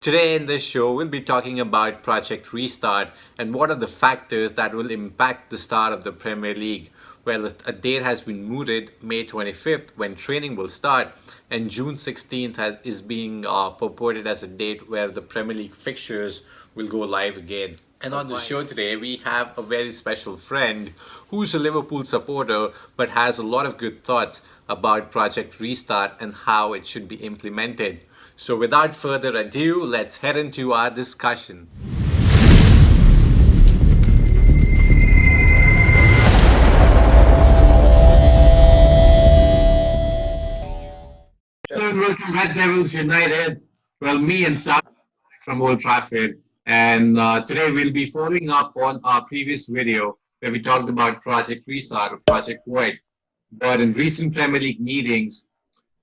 Today in this show, we'll be talking about Project Restart and what are the factors that will impact the start of the Premier League. Well, a date has been mooted, May 25th, when training will start, and June 16th is being purported as a date where the Premier League fixtures will go live again. And on the show today, we have a very special friend who's a Liverpool supporter but has a lot of good thoughts about Project Restart and how it should be implemented. So, without further ado, let's head into our discussion. Hello and welcome, Red Devils United. Well, me and Sagar from Old Trafford, and today we'll be following up on our previous video where we talked about Project Restart or Project Void. But in recent Premier League meetings,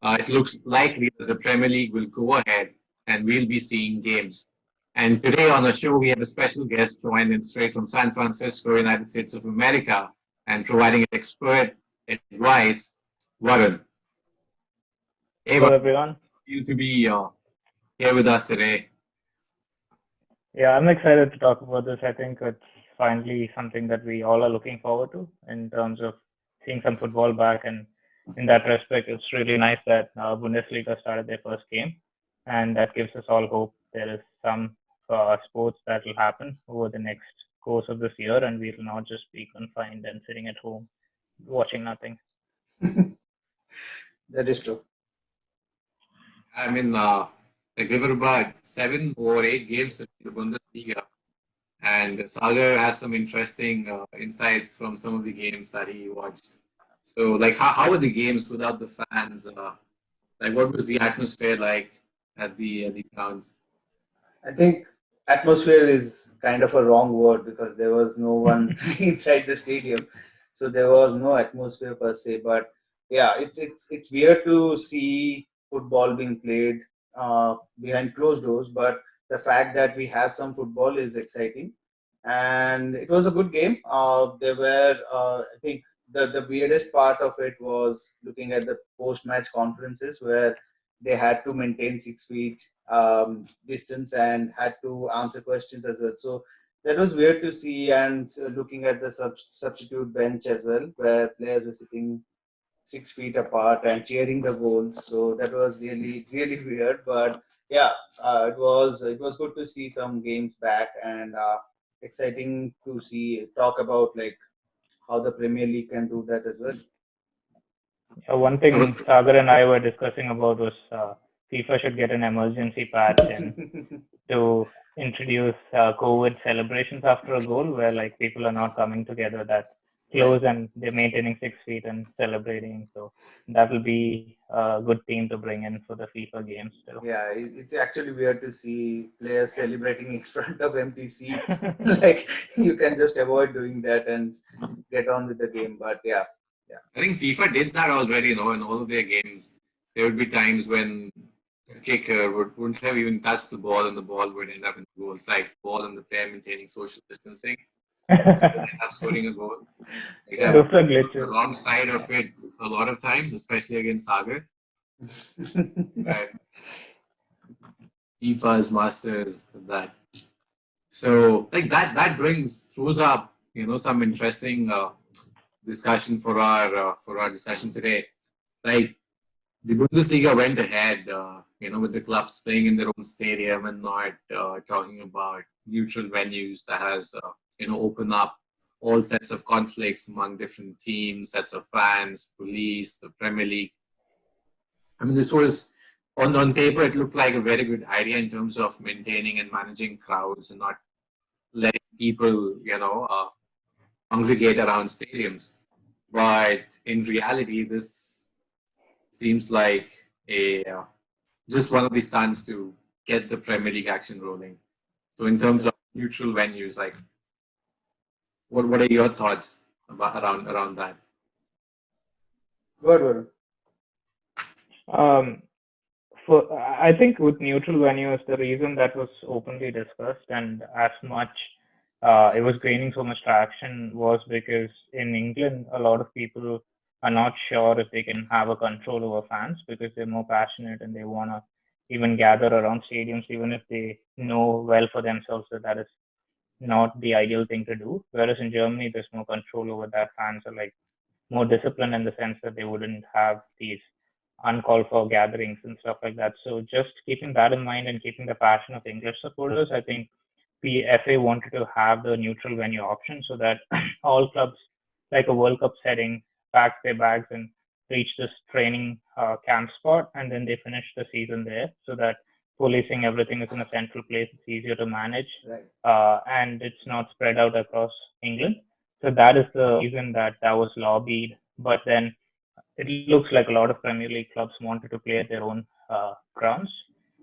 it looks likely that the Premier League will go ahead and we'll be seeing games. And today on the show, we have a special guest joined in straight from San Francisco, United States of America, and providing expert advice, Varun. Hey, Hello, Varun, everyone. you to be here with us today. Yeah, I'm excited to talk about this. I think it's finally something that we all are looking forward to in terms of seeing some football back. And in that respect, it's really nice that Bundesliga started their first game, and that gives us all hope. There is some sports that will happen over the next course of this year, and we will not just be confined and sitting at home watching nothing. That is true. I mean, like there were about 7 or 8 games in the Bundesliga, and Sagar has some interesting insights from some of the games that he watched. So, like, how were the games without the fans? Like, what was the atmosphere like at the grounds? I think atmosphere is kind of a wrong word because there was no one inside the stadium, so there was no atmosphere per se. But yeah, it's weird to see football being played behind closed doors. But the fact that we have some football is exciting, and it was a good game. There were, I think, the weirdest part of it was looking at the post match conferences where they had to maintain 6 feet distance and had to answer questions as well. So that was weird to see, and looking at the substitute bench as well, where players were sitting 6 feet apart and cheering the goals. So that was really really weird. But yeah, it was good to see some games back and exciting to see talk about like how the Premier League can do that as well. One thing Sagar and I were discussing about was FIFA should get an emergency patch and to introduce COVID celebrations after a goal where like people are not coming together that Right. close and they're maintaining 6 feet and celebrating. So that will be a good team to bring in for the FIFA games still. Yeah, it's actually weird to see players celebrating in front of empty seats. Like you can just avoid doing that and get on with the game. But yeah, yeah, I think FIFA did that already, in all of their games. There would be times when the kicker wouldn't have even touched the ball and the ball would end up in the goal side, ball and the player maintaining social distancing. So they end up scoring a goal. Like, yeah. Those I've are been on the glitches. wrong side of it a lot of times, especially against Sagar. But FIFA's masters at that. So like that brings throws up some interesting discussion for our discussion today. Like the Bundesliga went ahead, with the clubs playing in their own stadium and not talking about neutral venues that has, opened up all sets of conflicts among different teams, sets of fans, police, the Premier League. I mean, this was on paper, it looked like a very good idea in terms of maintaining and managing crowds and not letting people, congregate around stadiums. But in reality, this seems like a just one of the stunts to get the Premier League action rolling. So in terms of neutral venues, like what are your thoughts about around that? Good, good. Um, I think with neutral venues, the reason that was openly discussed and as much it was gaining so much traction was because in England, a lot of people are not sure if they can have a control over fans because they're more passionate and they want to even gather around stadiums, even if they know well for themselves that that is not the ideal thing to do. Whereas in Germany, there's more control over that. Fans are like more disciplined in the sense that they wouldn't have these uncalled for gatherings and stuff like that. So just keeping that in mind and keeping the passion of English supporters, I think PFA wanted to have the neutral venue option so that all clubs, like a World Cup setting, pack their bags and reach this training camp spot, and then they finish the season there, so that policing everything is in a central place. It's easier to manage, Right. and it's not spread out across England. So that is the reason that that was lobbied. But then it looks like a lot of Premier League clubs wanted to play at their own grounds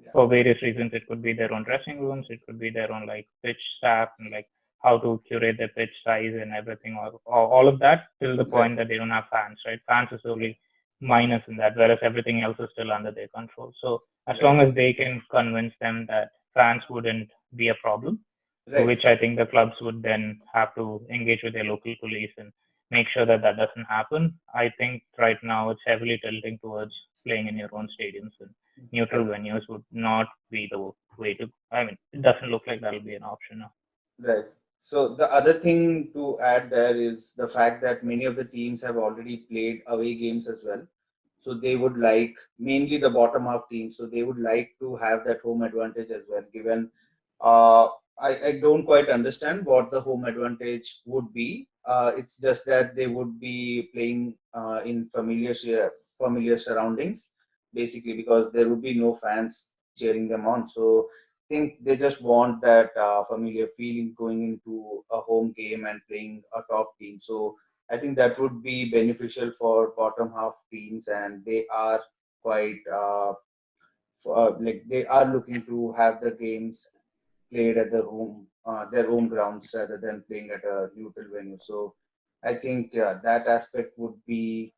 Yeah. for various reasons. It could be their own dressing rooms, it could be their own like pitch staff and like how to curate their pitch size and everything, or all of that till the point that they don't have fans, right? Fans is only minus in that, whereas everything else is still under their control. So as long as they can convince them that fans wouldn't be a problem, Right. which I think the clubs would then have to engage with their local police and make sure that that doesn't happen. I think right now it's heavily tilting towards playing in your own stadiums, and neutral venues would not be the way to. I mean, it doesn't look like that'll be an option now. Right. So the other thing to add there is the fact that many of the teams have already played away games as well. So they would like, mainly the bottom half teams, so they would like to have that home advantage as well. Given, uh, I don't quite understand what the home advantage would be. It's just that they would be playing in familiar surroundings, basically, because there would be no fans cheering them on. So think they just want that familiar feeling going into a home game and playing a top team. So I think that would be beneficial for bottom half teams, and they are quite like they are looking to have the games played at their home grounds rather than playing at a neutral venue. So I think that aspect would be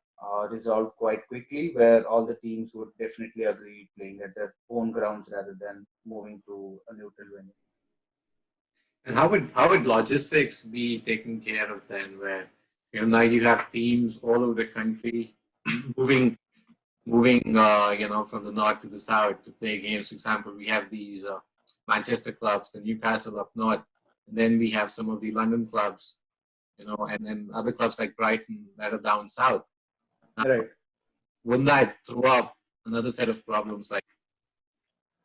resolved quite quickly, where all the teams would definitely agree playing at their own grounds rather than moving to a neutral venue. And how would logistics be taken care of then? Where now you have teams all over the country moving from the north to the south to play games. For example, we have these Manchester clubs, the Newcastle up north, and then we have some of the London clubs, and then other clubs like Brighton that are down south. Right. Wouldn't that throw up another set of problems? Like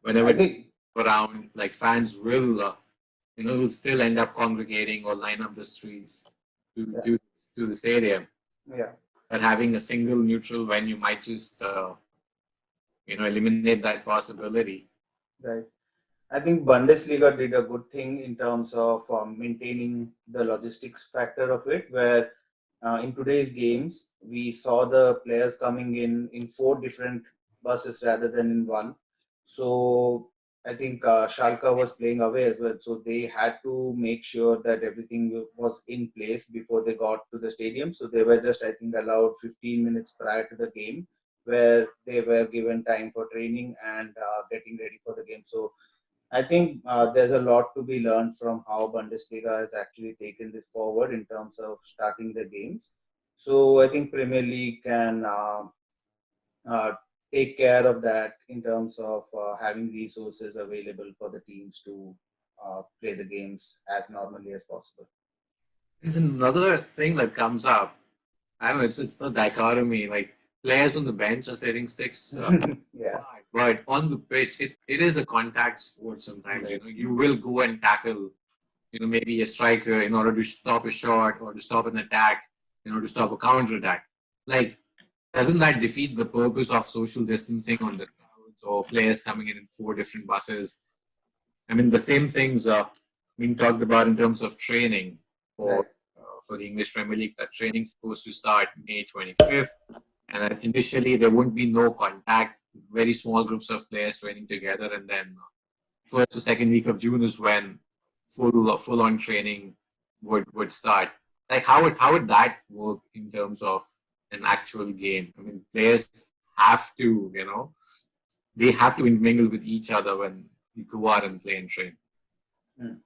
whenever I it's think around, like fans will still end up congregating or line up the streets to yeah, to the stadium. yeah, But having a single neutral venue might just eliminate that possibility. right. I think Bundesliga did a good thing in terms of maintaining the logistics factor of it, where in today's games we saw the players coming in four different buses rather than in one. So I think Schalke was playing away as well, so they had to make sure that everything was in place before they got to the stadium. So they were just, I think, allowed 15 minutes prior to the game, where they were given time for training and getting ready for the game. So I think there's a lot to be learned from how Bundesliga has actually taken this forward in terms of starting the games. So I think Premier League can uh, take care of that in terms of having resources available for the teams to play the games as normally as possible. And another thing that comes up, I don't know, it's the dichotomy. Like players on the bench are sitting six Yeah, wide, but on the pitch, it is a contact sport sometimes. right, You will go and tackle, maybe a striker in order to stop a shot or to stop an attack, to stop a counter attack. Like, doesn't that defeat the purpose of social distancing on the crowds or players coming in four different buses? I mean, the same things are being talked about in terms of training for right, for the English Premier League. That training is supposed to start May 25th, and that initially there won't be no contact, very small groups of players training together, and then first or second week of June is when full on training would start. Like how would that work in terms of an actual game? I mean, players have to they have to mingle with each other when you go out and play and train. mm,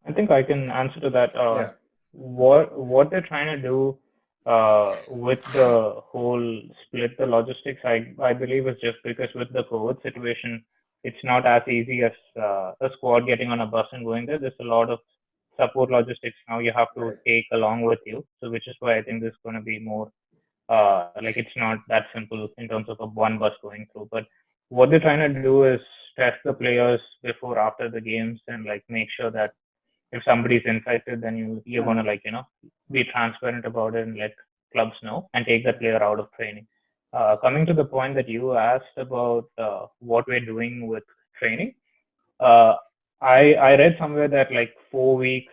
I think I can answer to that. yeah, What they're trying to do with the whole split, the logistics, I believe is just because with the COVID situation, it's not as easy as a squad getting on a bus and going there. There's a lot of support logistics now you have to Right. take along with you. So which is why I think this is going to be more like it's not that simple in terms of a one bus going through. But what they're trying to do is test the players before, after the games, and like make sure that if somebody's infected, then you're gonna like be transparent about it and let clubs know and take that player out of training. Coming to the point that you asked about what we're doing with training, uh, I read somewhere that like 4 weeks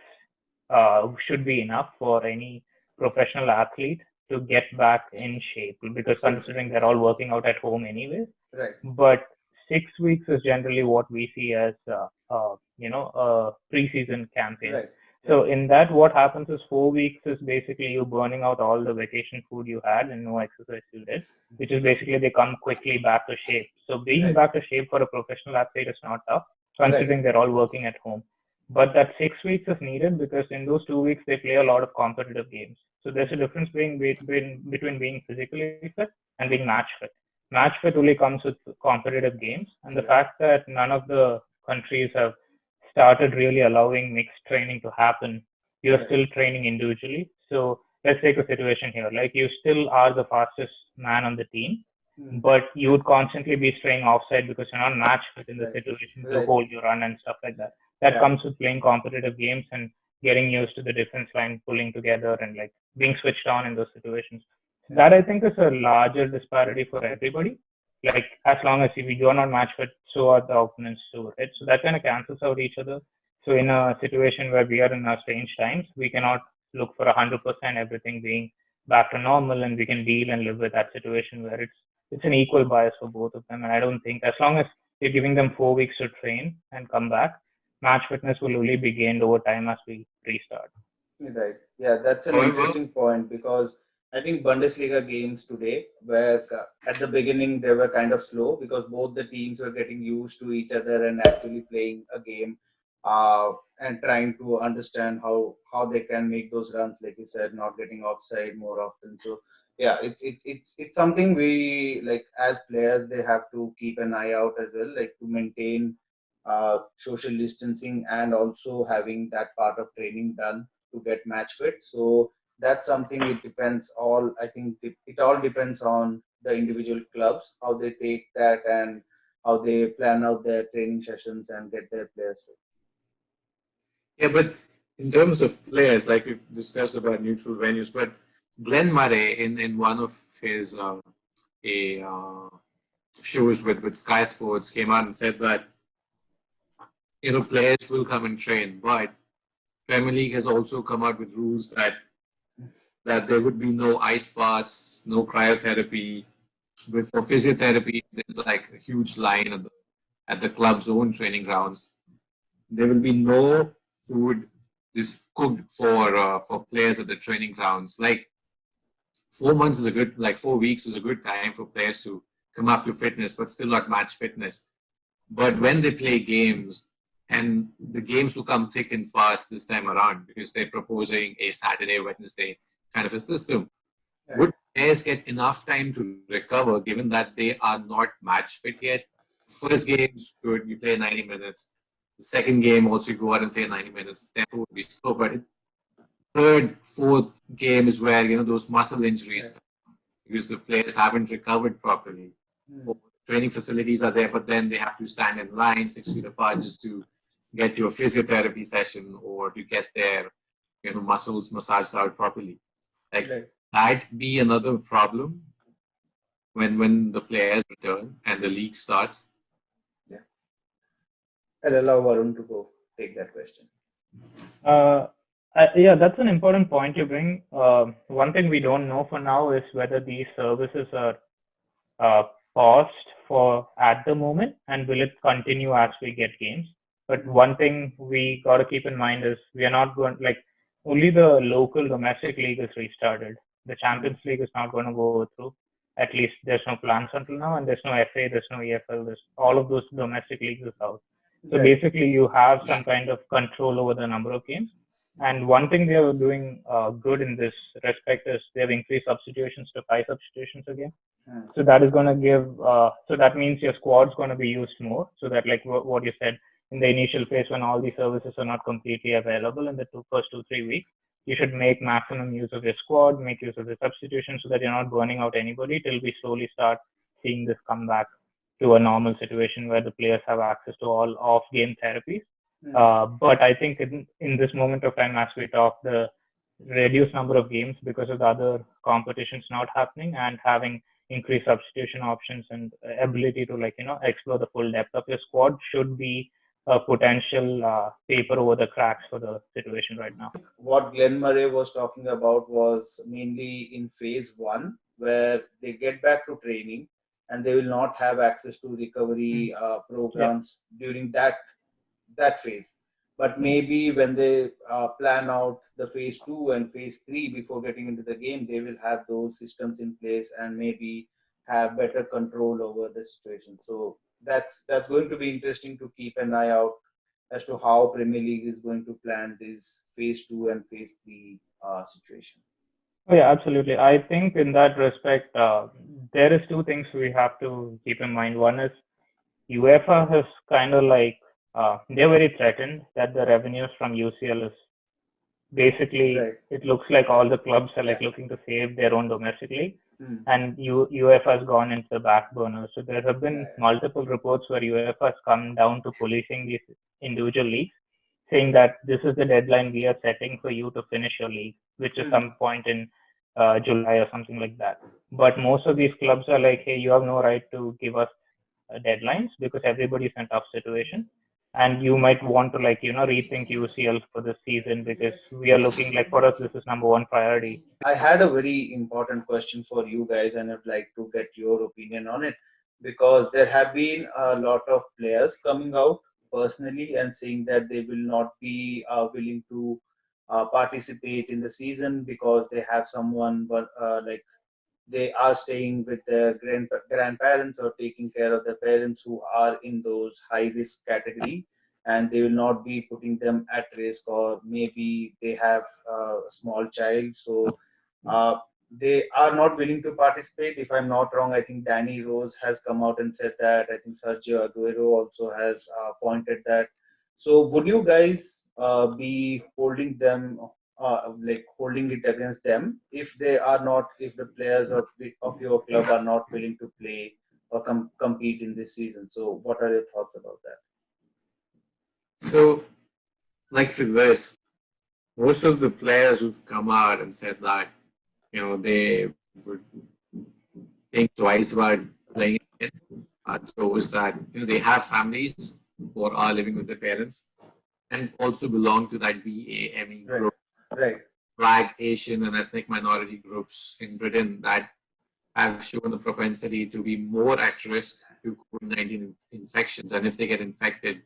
should be enough for any professional athlete to get back in shape because Full considering they're fitness. all working out at home anyways. Right. But 6 weeks is generally what we see as a preseason campaign. Right. So in that, what happens is 4 weeks is basically you burning out all the vacation food you had and no exercise you did, which is basically they come quickly back to shape. So being Right. back to shape for a professional athlete is not tough, Right. considering they're all working at home. But that 6 weeks is needed because in those 2 weeks they play a lot of competitive games. So there's a difference between being physically fit and being match fit. Match fit only comes with competitive games, and the Right. fact that none of the countries have started really allowing mixed training to happen. You're Right. still training individually. So let's take a situation here. Like you still are the fastest man on the team, Mm. but you would constantly be straying offside because you're not match fit in the Right. situation to Right. hold your run and stuff like that. That Yeah. comes with playing competitive games and getting used to the defense line pulling together and like being switched on in those situations. Yeah. That I think is a larger disparity for everybody. Like as long as we do not match fit, so are the opponents too, right? So that kind of cancels out each other. So in a situation where we are in our strange times, we cannot look for 100% everything being back to normal, and we can deal and live with that situation where it's an equal bias for both of them. And I don't think as long as you're giving them 4 weeks to train and come back, match fitness will only be gained over time as we restart. Right. Yeah, that's an However, interesting point because I think Bundesliga games today were at the beginning they were kind of slow because both the teams were getting used to each other and actually playing a game, and trying to understand how they can make those runs, like you said, not getting offside more often. So yeah, it's something we like as players they have to keep an eye out as well, like to maintain social distancing and also having that part of training done to get match fit. So that's something it depends all. I think it all depends on the individual clubs how they take that and how they plan out their training sessions and get their players fit. yeah, but in terms of players, like we've discussed about neutral venues, but Glenn Murray in one of his a shows with Sky Sports came out and said that players will come and train, but Premier League has also come out with rules that there would be no ice baths, no cryotherapy. With for physiotherapy, there's like a huge line at the club's own training grounds. There will be no food just cooked for players at the training grounds. Like 4 months is a good, like 4 weeks is a good time for players to come up to fitness, but still not match fitness. But when they play games, and the games will come thick and fast this time around because they're proposing a Saturday, Wednesday kind of a system. Right. Would players get enough time to recover given that they are not match fit yet? First game is good, you play 90 minutes. The second game also you go out and play 90 minutes. Tempo would be slow, but third, fourth game is where those muscle Right. injuries because the players haven't recovered properly. Hmm. Training facilities are there, but then they have to stand in line 6 feet apart just to get to a physiotherapy session or to get their muscles massaged out properly. Like Right. that be another problem when the players return and the league starts. Yeah. I'll allow Varun to go take that question. Uh, yeah, that's an important point you bring. One thing we don't know for now is whether these services are uh, paused for at the moment and will it continue as we get games. But one thing we got to keep in mind is we are not going like only the local domestic league is restarted. The Champions League is not going to go through. At least there's no plans until now, and there's no FA, there's no EFL, there's all of those domestic leagues is out. So Right. basically, you have some kind of control over the number of games. And one thing they are doing good in this respect is they have increased substitutions to 5 substitutions again. So that is going to give, so that means your squad's going to be used more. So that, like what you said, in the initial phase when all these services are not completely available in the first 2-3 weeks, you should make maximum use of your squad, make use of the substitution so that you're not burning out anybody till we slowly start seeing this come back to a normal situation where the players have access to all off-game therapies. But I think in this moment of time, as we talk, the reduced number of games because of the other competitions not happening and having increased substitution options and ability to explore the full depth of your squad should be a potential paper over the cracks for the situation right now. What Glenn Murray was talking about was mainly in phase one, where they get back to training and they will not have access to recovery programs during that phase. But maybe when they plan out the phase two and phase three before getting into the game, they will have those systems in place and maybe have better control over the situation. So that's going to be interesting to keep an eye out as to how Premier League is going to plan this phase two and phase three situation. Oh, yeah, absolutely. I think in that respect, there is two things we have to keep in mind. One is UEFA has kind of they're very threatened that the revenues from UCL is basically, Right. it looks like all the clubs are looking to save their own domestic league, Hmm. and UEFA has gone into the back burner. So there have been Yeah. multiple reports where UEFA has come down to policing these individual leagues, saying that this is the deadline we are setting for you to finish your league, which is some point in July or something like that. But most of these clubs are like, hey, you have no right to give us deadlines because everybody's in a tough situation. And you might want to rethink UCL for this season because we are looking for us, this is number one priority. I had a very important question for you guys, and I'd like to get your opinion on it because there have been a lot of players coming out personally and saying that they will not be willing to participate in the season because they have someone, but they are staying with their grandparents or taking care of their parents who are in those high risk category, and they will not be putting them at risk, or maybe they have a small child, so uh, they are not willing to participate. If I'm not wrong, I think Danny Rose has come out and said that. I think Sergio Aguero also has pointed that. So would you guys be holding them, holding it against them if they are not, if the players of your club are not willing to play or compete in this season? So what are your thoughts about that? So, like for this, most of the players who've come out and said that, they would think twice about playing it are those that, they have families or are living with their parents and also belong to that BAME Right, group, right. Black, Asian, and ethnic minority groups in Britain that have shown a propensity to be more at risk to COVID-19 infections. And if they get infected,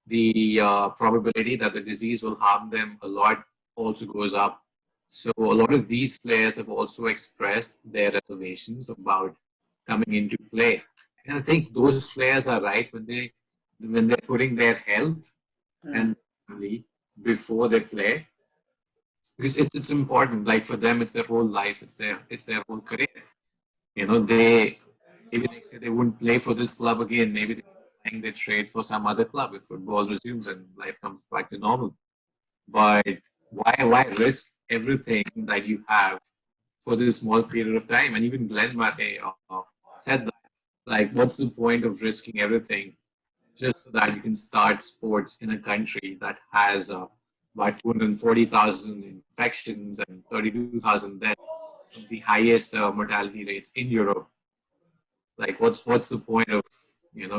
the probability that the disease will harm them a lot also goes up. So a lot of these players have also expressed their reservations about coming into play. And I think those players are right when they're putting their health and family before they play, because it's important. Like for them, it's their whole life. It's their whole career. They maybe next year they wouldn't play for this club again. Maybe they trade for some other club if football resumes and life comes back to normal. But why risk everything that you have for this small period of time? And even Glenn Mate said that. Like, what's the point of risking everything just so that you can start sports in a country that has about 240,000 infections and 32,000 deaths, the highest mortality rates in Europe? Like, what's the point of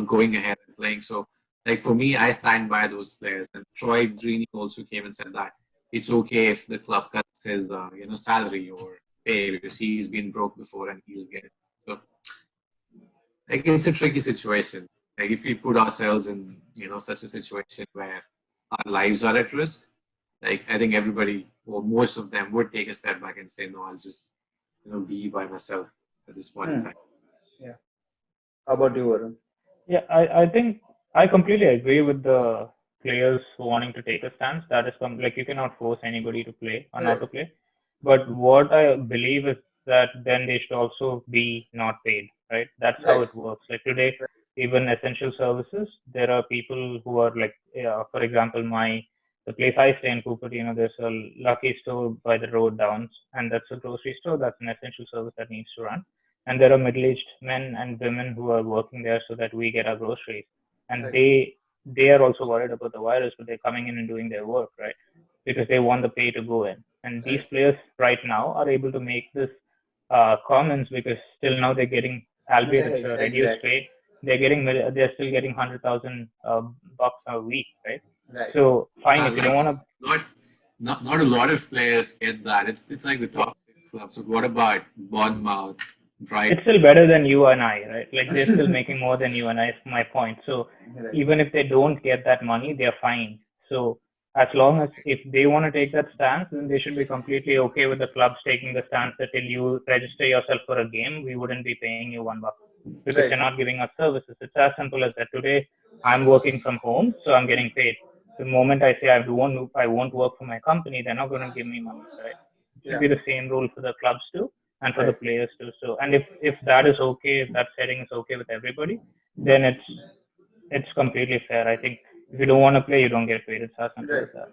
going ahead and playing? So, like for me, I stand by those players. And Troy Deeney also came and said that it's okay if the club cuts his salary or pay because he's been broke before and he'll get it. So, like, it's a tricky situation. Like if we put ourselves in such a situation where our lives are at risk, like I think everybody or most of them would take a step back and say, no, I'll just be by myself at this point in time. Yeah. How about you, Varun? Yeah, I think I completely agree with the players wanting to take a stance. That is like you cannot force anybody to play or not Right. to play. But what I believe is that then they should also be not paid, right? That's how Right. it works. Like today, even essential services, there are people who are like, for example, the place I stay in Cupertino, there's a Lucky store by the road down, and that's a grocery store. That's an essential service that needs to run. And there are middle-aged men and women who are working there so that we get our groceries. And Right. they are also worried about the virus, but they're coming in and doing their work, right? Because they want the pay to go in. And these Right. players right now are able to make this comments because still now they're getting, albeit it's Right. a reduced Exactly. pay, they're still getting 100,000 bucks a week, right? Right. So fine, if you don't Like want to. not not a lot of players get that. It's like the top six clubs. So what about Bournemouth, It's Brighton? still better than you and I, right? Like they're still making more than you and I, is my point. So Right. even if they don't get that money, they're fine. So as long as if they want to take that stance, then they should be completely okay with the clubs taking the stance that till you register yourself for a game, we wouldn't be paying you $1 because you're Right. not giving us services. It's as simple as that. Today, I'm working from home, so I'm getting paid. The moment I say I won't work for my company, they're not going to give me money, right? It should Yeah. be the same rule for the clubs too and for the Right. players too. So, and if that is okay, if that setting is okay with everybody, then it's completely fair. I think if you don't want to play, you don't get paid. It's as simple Right. as that.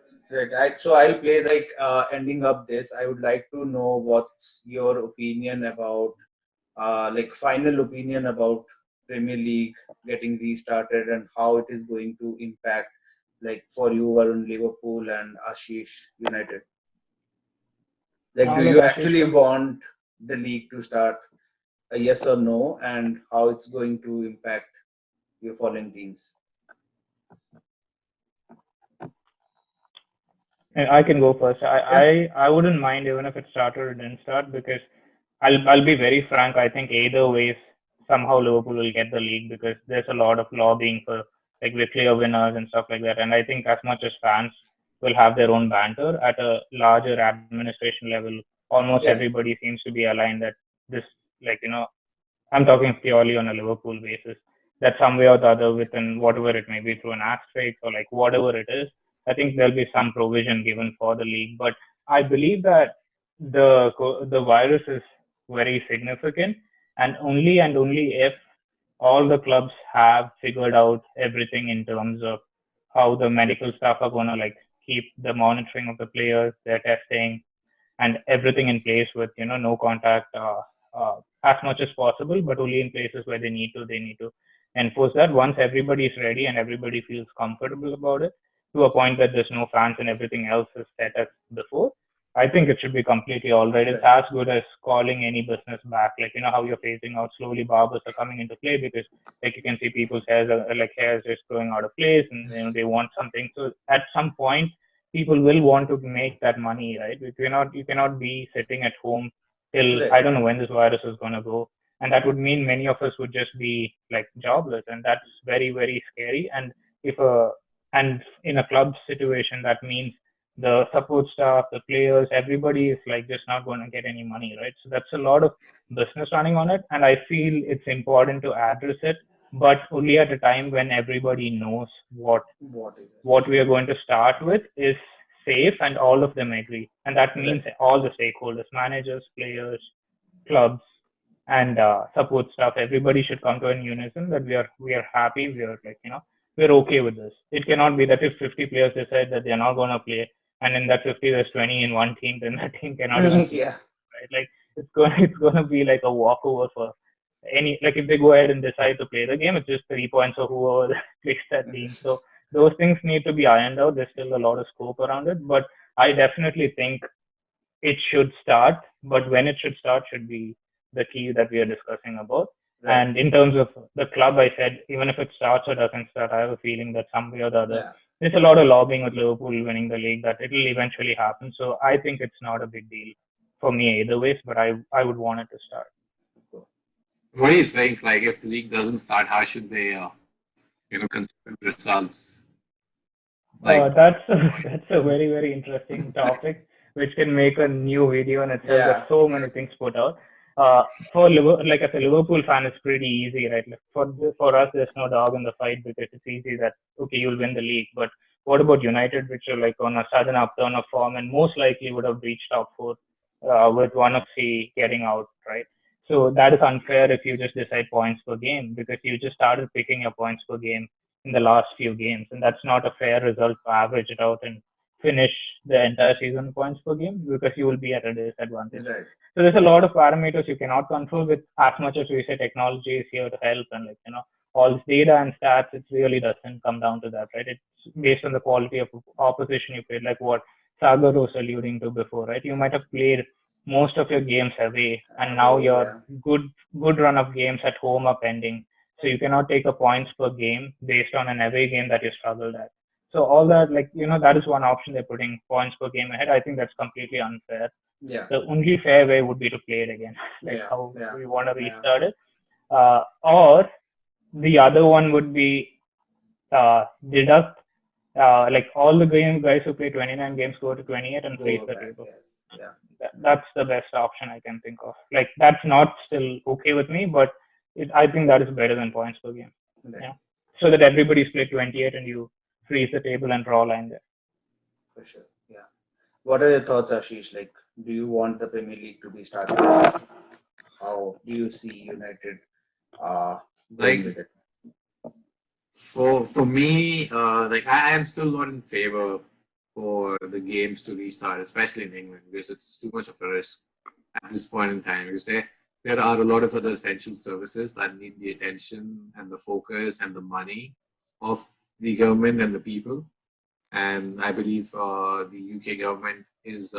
Right. So I'll play like ending up this. I would like to know what's your opinion about like final opinion about Premier League getting restarted and how it is going to impact like for you Varun Liverpool and Ashish United. Like, I'll do let you Ashish actually go. want the league to start? A yes or no, and how it's going to impact your following teams? And I can go first. Yeah. I wouldn't mind even if it started or didn't start because I'll be very frank. I think either ways somehow Liverpool will get the league because there's a lot of lobbying for like we're clear winners and stuff like that. And I think as much as fans will have their own banter at a larger administration level, almost Yeah. everybody seems to be aligned that this like I'm talking purely on a Liverpool basis. That some way or the other, within whatever it may be, through an asterisk or like whatever it is, I think there'll be some provision given for the league. But I believe that the virus is very significant, and only if all the clubs have figured out everything in terms of how the medical staff are going to like keep the monitoring of the players, their testing, and everything in place with no contact as much as possible, but only in places where they need to enforce that. Once everybody is ready and everybody feels comfortable about it to a point that there's no fans and everything else is set as before, I think it should be completely all right. It's Right. as good as calling any business back. Like how you're phasing out slowly, barbers are coming into play because like you can see people's hairs just growing out of place, and they want something. So at some point people will want to make that money, right? You cannot be sitting at home till Right. I don't know when this virus is gonna go, and that would mean many of us would just be like jobless, and that's very very scary. If a and in a club situation, that means the support staff, the players, everybody is like just not going to get any money, right? So that's a lot of business running on it, and I feel it's important to address it, but only at a time when everybody knows What is it? what we are going to start with is safe and all of them agree. And that means Right. all the stakeholders, managers, players, clubs, and support staff, everybody should come to a unison that we are happy, we're okay with this. It cannot be that if 50 players decide that they're not going to play, and in that 50 there's 20 in one team, then that team cannot even play, Yeah. right? Like it's going to be like a walkover for any, like if they go ahead and decide to play the game, it's just 3 points of whoever plays that team. So those things need to be ironed out. There's still a lot of scope around it, but I definitely think it should start. But when it should start should be the key that we are discussing about. Right. And in terms of the club, I said even if it starts or doesn't start, I have a feeling that some way or the other, Yeah. there's a lot of lobbying with Liverpool winning the league that it'll eventually happen. So I think it's not a big deal for me either ways, but I would want it to start. What do you think? Like, if the league doesn't start, how should they, consider results? Like, That's that's a very very interesting topic, which can make a new video in itself. There's Yeah. so many things put out. Like as a Liverpool fan, it's pretty easy, right? Like for us, there's no dog in the fight because it's easy that okay, you'll win the league. But What about United, which are like on a sudden upturn of form and most likely would have reached top four with one of C getting out, right? So that is unfair if you just decide points per game because you just started picking your points per game in the last few games, and that's not a fair result to average it out and finish the entire season points per game because you will be at a disadvantage. Right. So there's a lot of parameters you cannot control with as much as we say technology is here to help and all this data and stats, it really doesn't come down to that, right? It's based on the quality of opposition you played, like what Sagar was alluding to before, right? You might have played most of your games away, and now your good run of games at home are pending. So you cannot take a points per game based on an away game that you struggled at. So all that, that is one option they're putting points per game ahead. I think that's completely unfair. Yeah. The only fair way would be to play it again, how we want to restart it. Or the other one would be deduct all the guys who play 29 games go to 28 and raise the table. Yes. Yeah. That's the best option I can think of. That's not still okay with me, but I think that is better than points per game. Right. Yeah. So that everybody's played 28 and you freeze the table and draw line there. For sure. Yeah. What are your thoughts, Aashish? Do you want the Premier League to be started? How do you see United going with it? For me, I am still not in favor for the games to restart, especially in England, because it's too much of a risk at this point in time. Because there are a lot of other essential services that need the attention and the focus and the money of the government and the people. And I believe the UK government is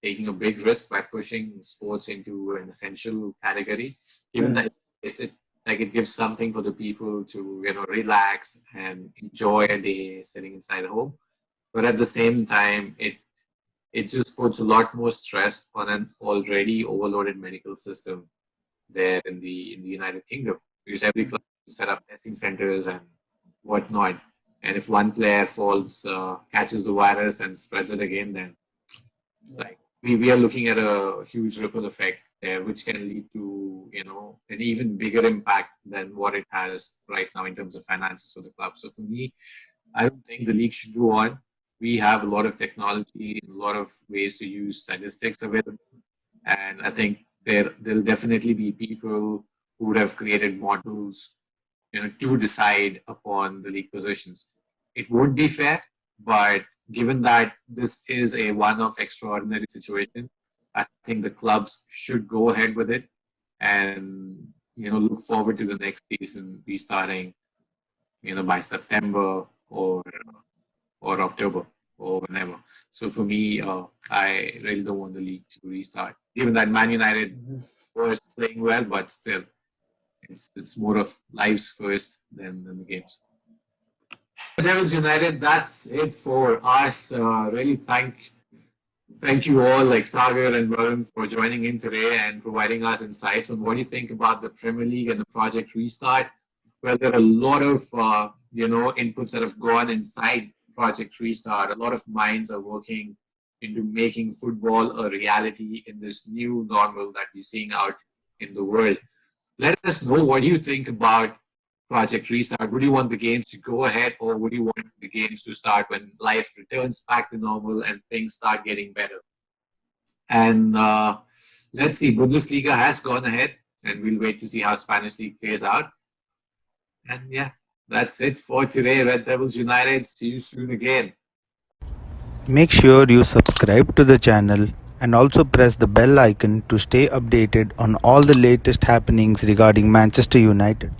taking a big risk by pushing sports into an essential category, even that it gives something for the people to relax and enjoy a day sitting inside a home. But at the same time, it just puts a lot more stress on an already overloaded medical system there in the United Kingdom, because every club set up testing centers and whatnot. And if one player catches the virus and spreads it again, then we are looking at a huge ripple effect there, which can lead to an even bigger impact than what it has right now in terms of finances for the club. So for me, I don't think the league should go on. We have a lot of technology, a lot of ways to use statistics available, and I think there'll definitely be people who would have created models to decide upon the league positions. It would be fair, but given that this is a one-off extraordinary situation, I think the clubs should go ahead with it and look forward to the next season restarting by September or October or whenever. So for me, I really don't want the league to restart. Given that Man United was playing well, but still, it's more of lives first than the games. Devils United, that's it for us. Really thank you all, like Sagar and Varun, for joining in today and providing us insights on what you think about the Premier League and the Project Restart. Well, there are a lot of inputs that have gone inside Project Restart. A lot of minds are working into making football a reality in this new normal that we're seeing out in the world. Let us know, what do you think about Project Restart? Would you want the games to go ahead, or would you want the games to start when life returns back to normal and things start getting better? And let's see, Bundesliga has gone ahead, and we'll wait to see how Spanish League plays out. And yeah, that's it for today, Red Devils United. See you soon again. Make sure you subscribe to the channel and also press the bell icon to stay updated on all the latest happenings regarding Manchester United.